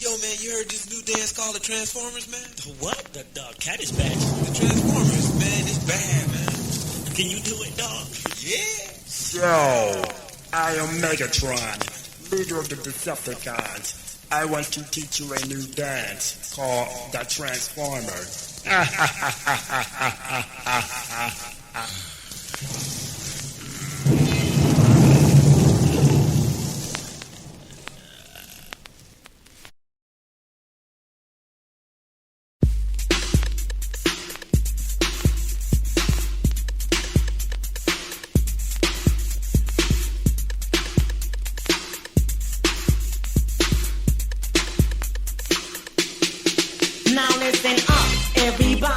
Yo, man, you heard this new dance called the Transformers, man? The what? The cat is back. The Transformers, man, it's bad, man. Can you do it, dog? Yeah. So, I am Megatron, leader of the Decepticons. I want to teach you a new dance called the Transformers.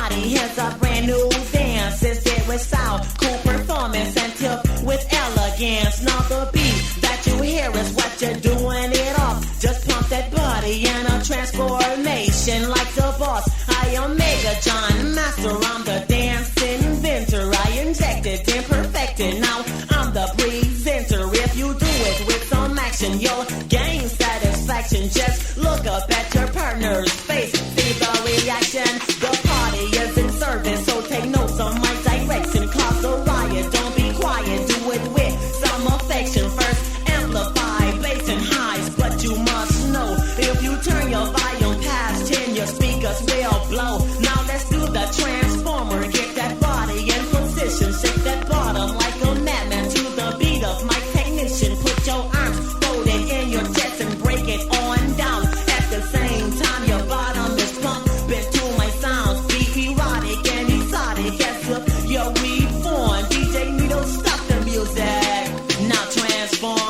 Here's a brand new dance. It's it with style, cool performance, and tip with elegance. Now the beat that you hear is what you're doing it off. Just pump that body in a transformation like the boss. I am Mega John, master, I'm the dance inventor. I injected and perfected, now I'm the presenter. If you do it with some action, you'll gain satisfaction. Just look up at your partner's face, see the reaction. The party is in service, so take notes on my direction. Cause a riot, don't be quiet, do it with some affection. First amplify bass and highs, but you must know, if you turn your volume past 10, your speakers will blow. Now let's do the transformer, get that body in position. Shake that bottom like a madman to the beat of my technician. Put your arms folded in your chest and break it on down. At the same time your bottom is pumping to my sounds. Be erotic and exotic as if you're reborn. DJ Needle, stop the music, now transform.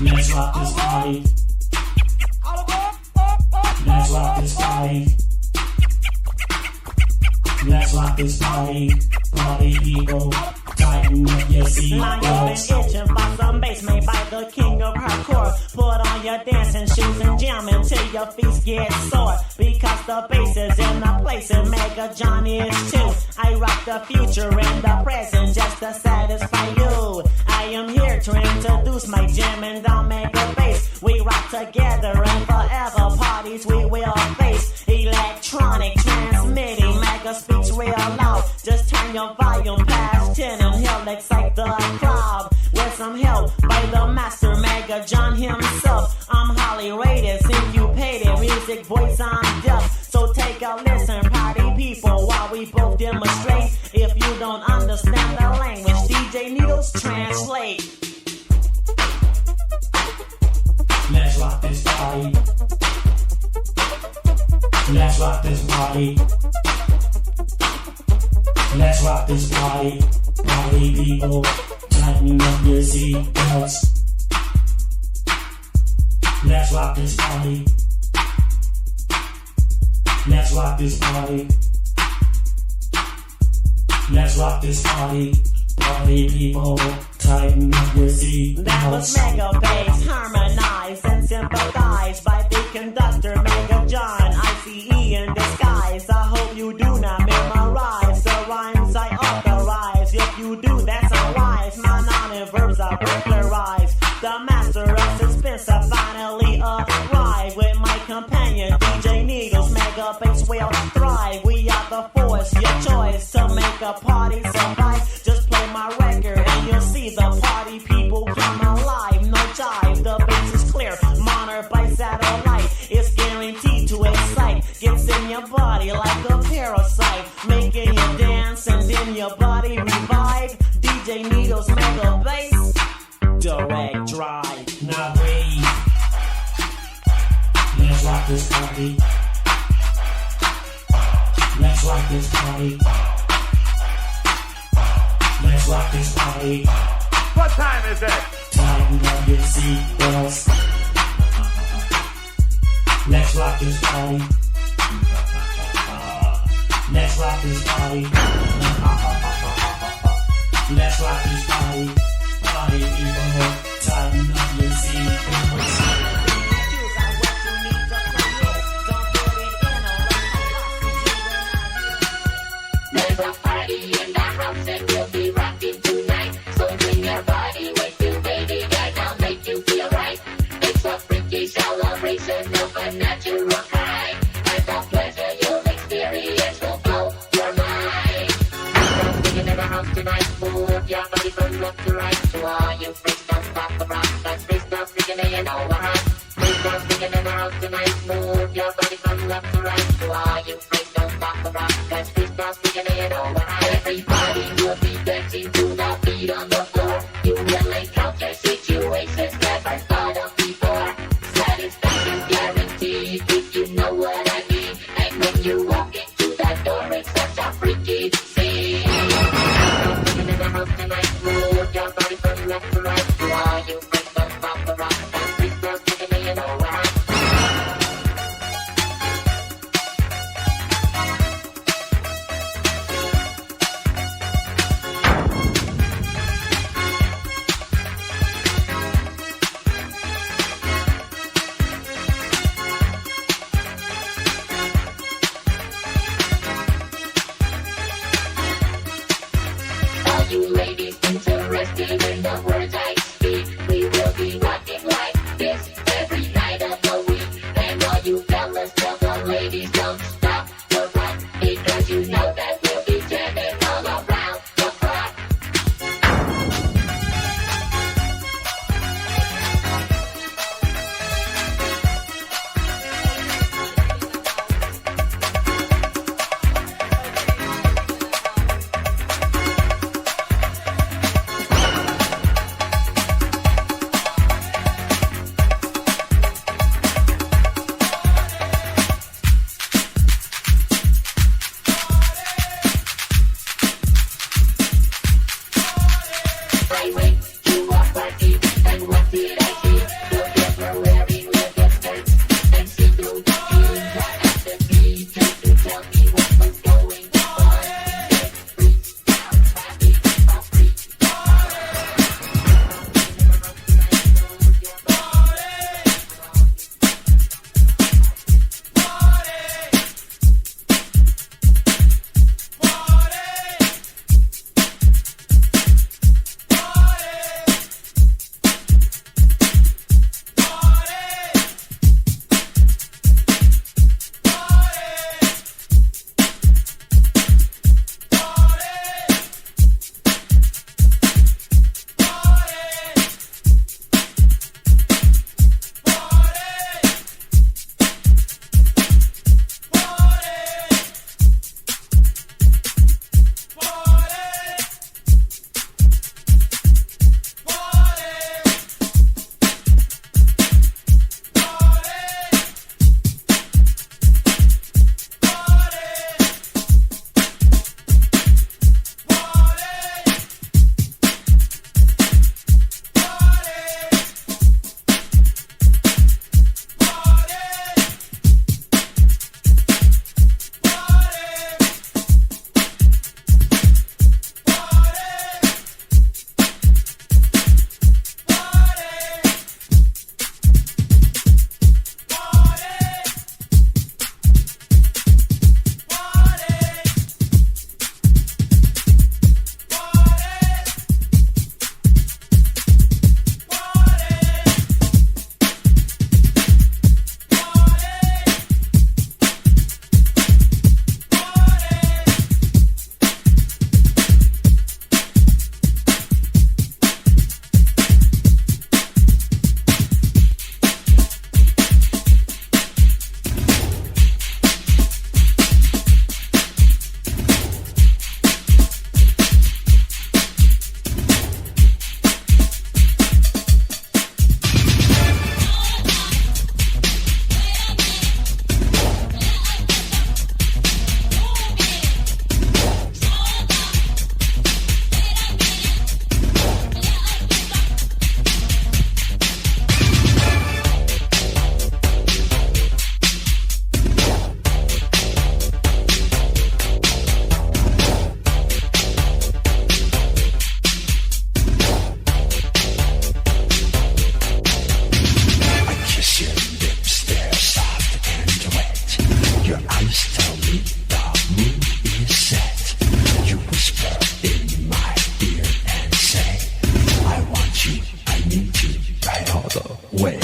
Let's rock this party. Let's rock this party. Let's rock this party. Party people, tighten up your seatbelts. Now you've been itching for some bass made by the king of hardcore. Put on your dancing shoes and jam until your feet get sore. Because the bass is in the place and Mega John is too. I rock the future and the present just to satisfy you. I am here to introduce my jam and I'll make a bass. We rock together and forever parties we will face. Electronic transmitting, Mega speaks real loud. Just turn your volume past 10 and he'll excite the crowd. With some help by the master Mega John himself. I'm highly rated, syncopated, music voice I'm deaf. So take a listen, party people, while we both demonstrate. If you don't understand the language, DJ Needles translate. Let's rock this party. Let's rock this party. Let's rock this party. Party people, tighten up your seatbelts. Let's rock this party. Let's rock this party. Let's rock this party. Party people, tighten up your seatbelts. That was Mega Bass, harmonized and sympathized by the conductor Mega John. ICE in disguise. I hope you do not memorize the rhymes I authorize. If you do, that's unwise. My noun and verbs are burglarized. The master of suspense I finally arrived with my companion DJ Needles. Mega Bass will thrive. We are the force, your choice to make a party survive. Just play my record and you'll see the party people come alive. No jive, the bass is clear, monitored by satellite. It's guaranteed to excite, gets in your body like a parasite, making you dance and then your body revive. DJ Needles, Mega Bass, direct drive. Now breathe. Let's rock this party. Let's rock this party. Let's rock this party. What time is it? Tighten up your seatbelts. Let's rock this party. Let's rock this party. Let's rock this party. Party people, tighten up your seatbelts. natural high. And the pleasure you'll experience will blow your mind. Freestyle singing in the house tonight. Move your body from left to right. To all you freestyle stop the rock. That's freestyle singing and you know we're hot. Freestyle singing in the house tonight. Move your body from left to right. To all you freestyle stop the rock. That's freestyle singing and you know we're hot. Everybody will be dancing to the beat on the floor. You will encounter situations never thought of before. Satisfaction guaranteed if you know what I mean. And when you walk into that door, it's such a freaky scene. I'm singing in the house tonight. Move your body from left to right. To all you freestyle stop the rock. That's freestyle singing and you know we're hot. All you ladies interested in the words I speak, we will be rocking like this every night of the week. And all you fellas, tell the ladies don't stop the rock, because you know that we'll be jamming all around the clock. I went to a party, and what did I see? The girls were wearing leather skirts and see-through jeans. I asked the DJ to tell me what was going on. Said freestyle, having a free way.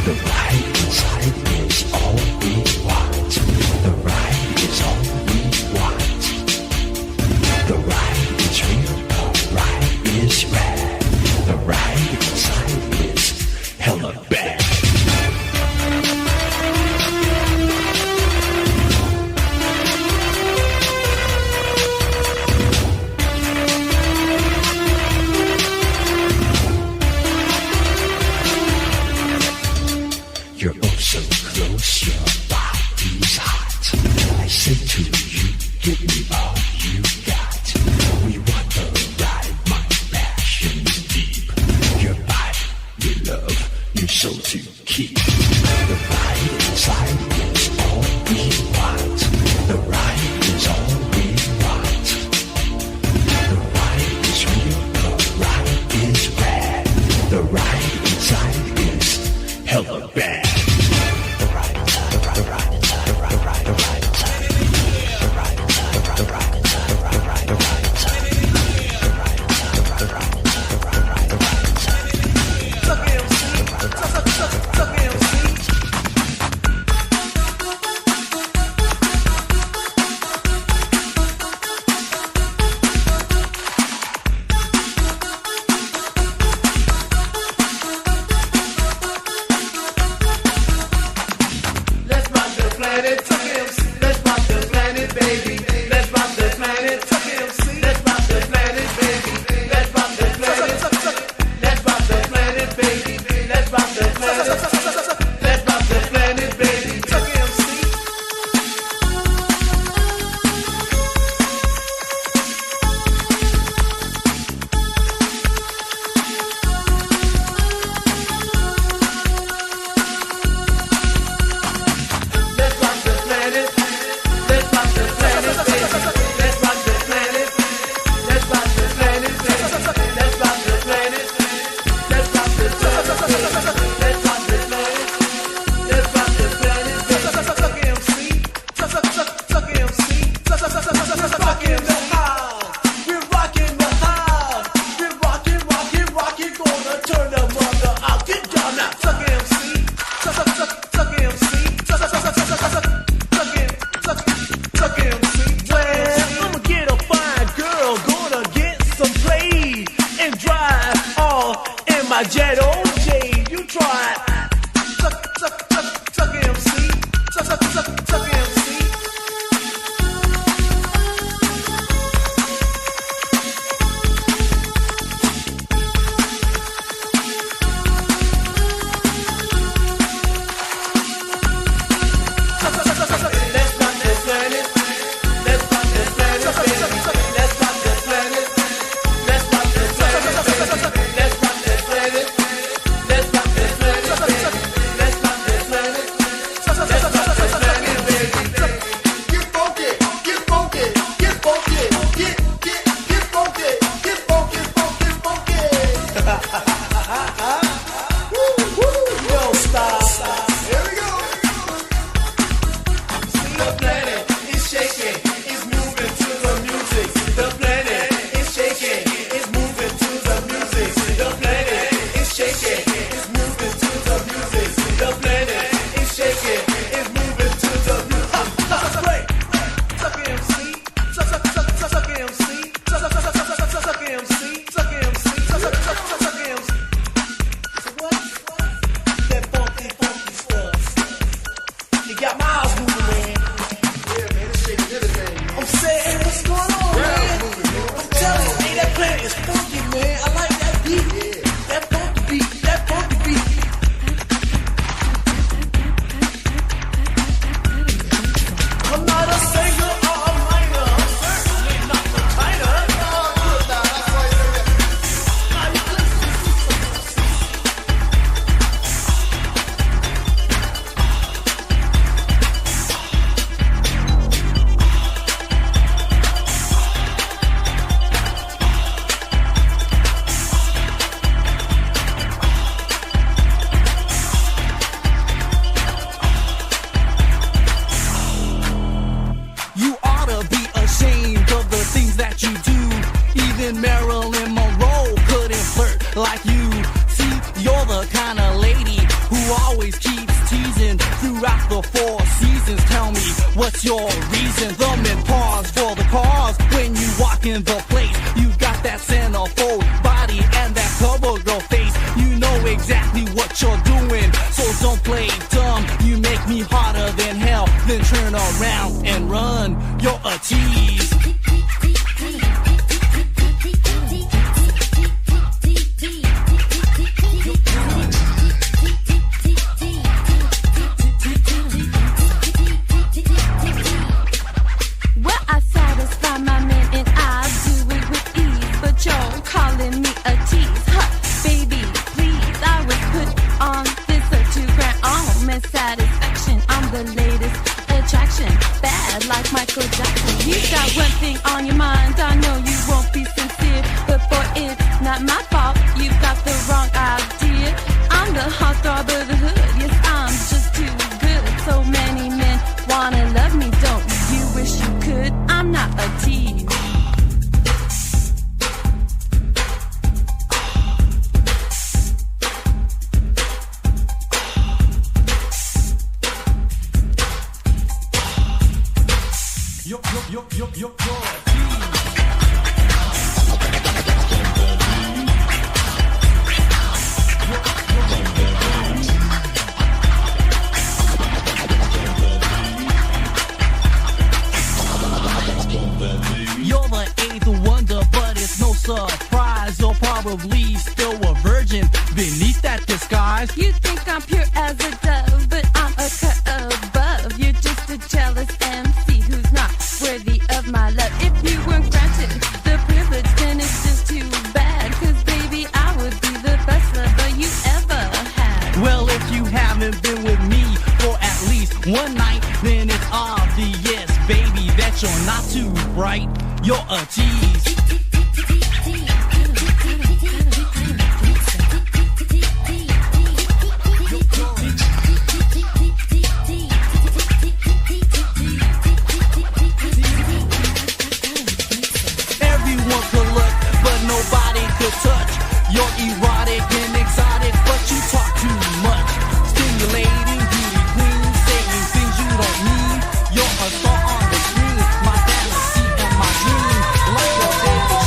The ride inside is all love, you're sure to keep. The ride inside is all we want. The ride is all we want. The ride is real, the ride is rad. The ride inside is hella bad. The ride inside, the ride inside, the ride, the ride, the ride inside. The ride inside, the ride inside, the ride, the ride, the ride inside. The ride inside, the ride, the ride inside, the ride, the ride, the ride inside. Suck MC, suck MC. Let's rock the planet, suck MC. Let's rock the planet, baby. Let's rock the planet, suck MC. Let's rock the planet, baby. Let's rock the planet, let's rock the planet, baby. Let's rock the planet, let's rock the planet, baby. Suck MC. Let's rock the planet. Let's rock the planet, baby. Let's rock the planet. Let's rock the planet, baby. Let's rock the planet. Let's rock the planet. Let's rock the planet. Let's rock the planet. Suck MC. Suck MC. Suck in the house. We're rocking the house. We're rocking. Gonna turn the mother out. Get down now. Suck MC. Suck MC. Suck MC. Well, I'ma get a fine girl, gonna get some play and drive all in my jet OJ. You try. Suck MC. Suck MC. Let's rock the planet. Let's rock the planet, baby. Let's rock the planet. Let's rock the planet, baby. Let's rock the planet. Let's rock the planet, baby. Let's rock the planet. Let's rock the planet, baby. Get funky, get funky, get funky, get funky, get funky, funky. Don't stop. Here we go. The planet is shaking, is moving to the music. The planet is shaking, is moving to the music. The planet is shaking, is moving to the music. The planet is shaking, is moving to the music. Suck MC, suck MC, suck MC, suck MC, suck MC. What? That funky stuff. You got my eyes moving, man. Yeah, man, it's shaking everything. I'm saying, what's going on, man? I'm telling you, hey, that planet is funky, man. I like that beat. That funky beat. I'm not a singer or a minor. I'm certainly not the China. You ought to be ashamed of the things that you do. Even Marilyn Monroe couldn't flirt like you. See, you're the kind of lady who always keeps teasing throughout the 4 seasons. Tell me, what's your reason? The men pause for the cause when you walk in the place. You got that centerfold body and that cover girl face. You know exactly what you're doing, so don't play dumb. You make me hotter than hell, then turn around and run. You're a tease. calling me a tease. Huh, baby, please, I was put ultimate satisfaction. I'm the latest attraction, bad like Michael Jackson. You got one thing on your mind, I know you won't be sincere, but boy, it's not my fault. You got the wrong idea. I'm the hot dog of the hood. Yes, I'm just too good. So many men wanna love me, don't you wish you could? I'm not a tease. You're the eighth wonder, but it's no surprise. You're probably still a virgin beneath that disguise. You think I'm pure as a dove, but I'm a cut above. You're just a jealous MC who's not worthy of my love. If you weren't granted the privilege, then it's just too bad. Cause baby, I would be the best lover you ever had. Well, if you haven't been with me for at least one night, then it's obvious, baby, that you're not too bright. You're a tease. Everyone could look, but nobody could touch. You're erotic and exotic, but you talk too much. Stimulating, beauty queen, saying things you don't mean. You're a star on the screen, my fantasy and my dream. Like a baby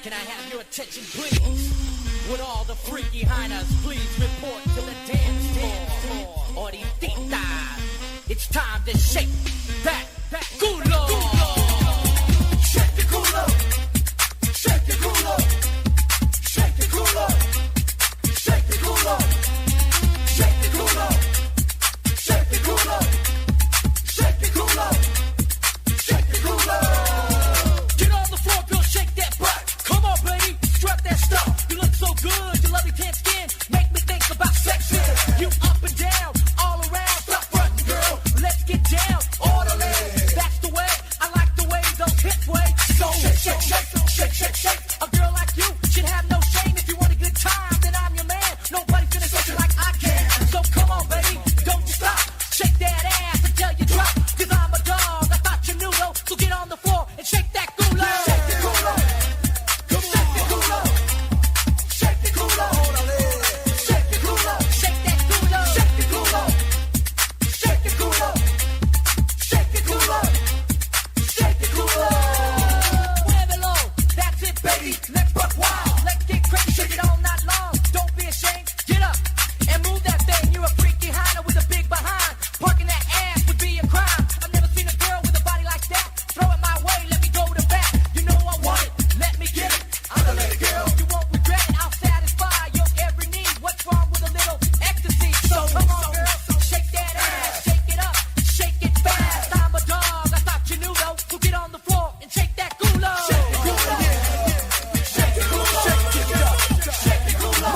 Can I have your attention, please? Would all the freaky hyenas please report to the dance floor? Ahorita, it's time to shake that culo. Shake the culo. Shake the culo. Shake the culo. Shake the culo. Shake the culo. Shake the culo. Shake the culo. Shake the culo. Get on the floor, girl, shake that butt. Come on, baby, strut that stuff. You look so good, your lovely tan skin make me think about sex. You up and down, all around, stop frontin', girl. Let's get down, orderly. That's the way, I like the way those hips sway. So shake, shake, shake, shake, shake, shake. A girl like you should have no shame. If you want a good time, then I'm your man. Nobody's gonna shake you like I can. So come on, baby, don't you stop. Shake that ass until you drop. Cause I'm a dog, I thought you knew though. So get on the floor and shake that culo. Shake the culo. Shake the culo. Shake the culo. Shake the culo. Shake that culo. Shake the culo. Shake the culo. Shake the culo. Shake the culo. Muévelo, that's it, baby. Let's buck wild. Let's get crazy, shake it all night long. Don't be ashamed, get up and move that thing. You're a freaky hyena with a big behind. Parking that ass would be a crime. I've never seen a girl with a body like that. Throw it my way, let me go to bat. You know I want it, let me get it. I'm the lady girl. You won't regret it, I'll satisfy your every need. What's wrong with a little ecstasy? So come on, girl, shake that ass, shake it up, shake it fast. I'm a dog, I thought you knew though. So get on the floor and shake that culo. Shake the culo. Shake the culo. Shake it up. Shake the culo.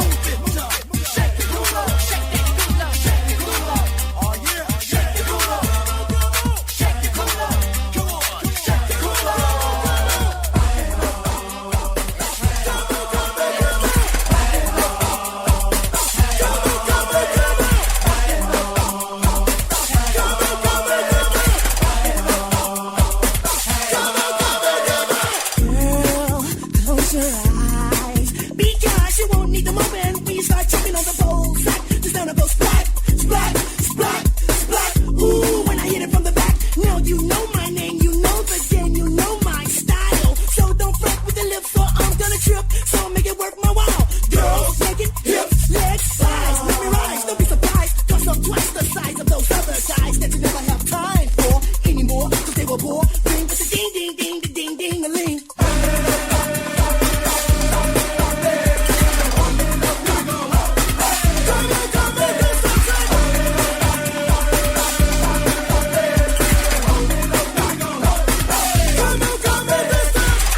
Shake the culo. Shake that culo. Shake the culo. Oh yeah. Shake the culo. Shake the culo. Come on. Shake the culo. Girl, close your eyes, because you won't need them open when you start jumping on the pole. Sack, just down to go splat, splat, splat, splat. Ooh, when I hit it from the back, now you know my name, you know the game, you know my style. So don't fret with the lips, or I'm gonna trip. So make it worth my while. Girls, make it hips, legs, size. Let me rise, don't be surprised, cause I'm twice the size of those other guys that you never have time for anymore, cause they were poor. Ring with the ding, ding, ding, the ding, ding, a ling.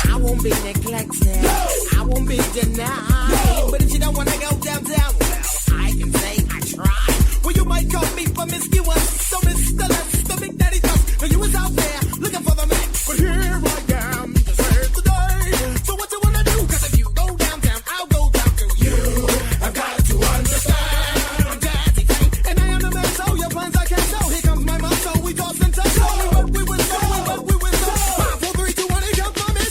I won't be neglected. I won't be denied. But if you don't wanna go downtown, well, I can say I tried. Well, you might call me promiscuous, so Mr. Let's the Big Daddy Dust. Now you was out there looking for the max, but here I am to save the day. So what you wanna do? 'Cause if you go downtown, I'll go down to you. I've got to understand. I'm Daddy Tank, and I am the man. So your plans I can't tell. Here comes my mom, so we toss and touch. Show me what we was doing, what we was doing. 5, 4, 3, 2, 1, and jump on me.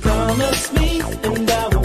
Promise me and I will